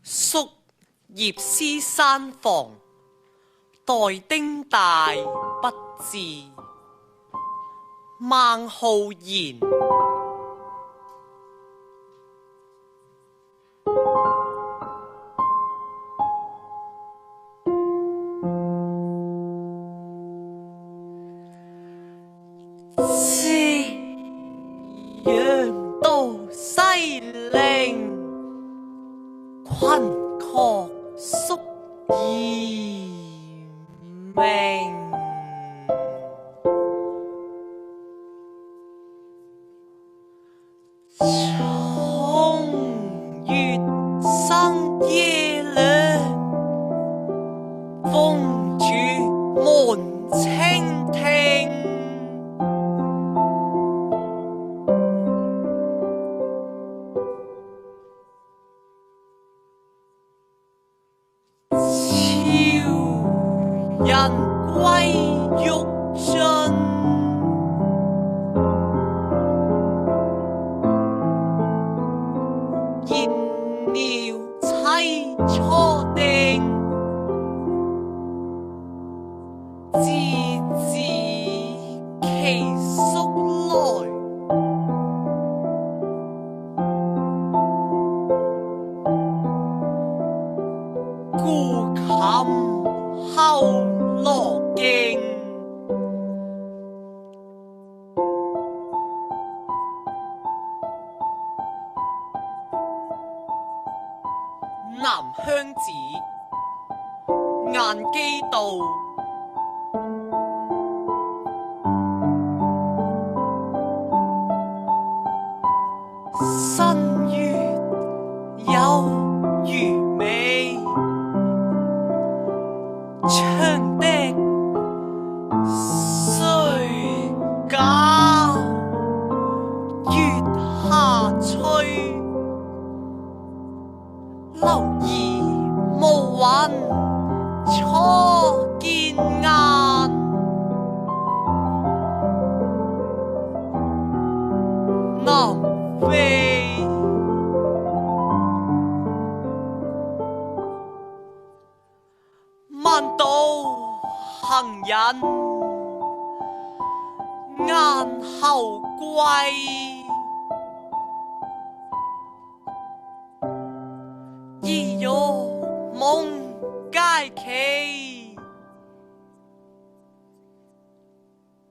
宿葉師山房，待丁大不至。孟浩然。夕陽到西嶺，群壑宿煙明。松月生夜涼，風住門蜻蜓。人歸欲盡，燕鳥棲初定，自自其宿來。故琴後羅徑，南鄉子·晏幾道。新月有餘味，長笛歲假月下吹。留意暮雲初見雁，南飛。慢道行人晏後歸，意欲夢佳期。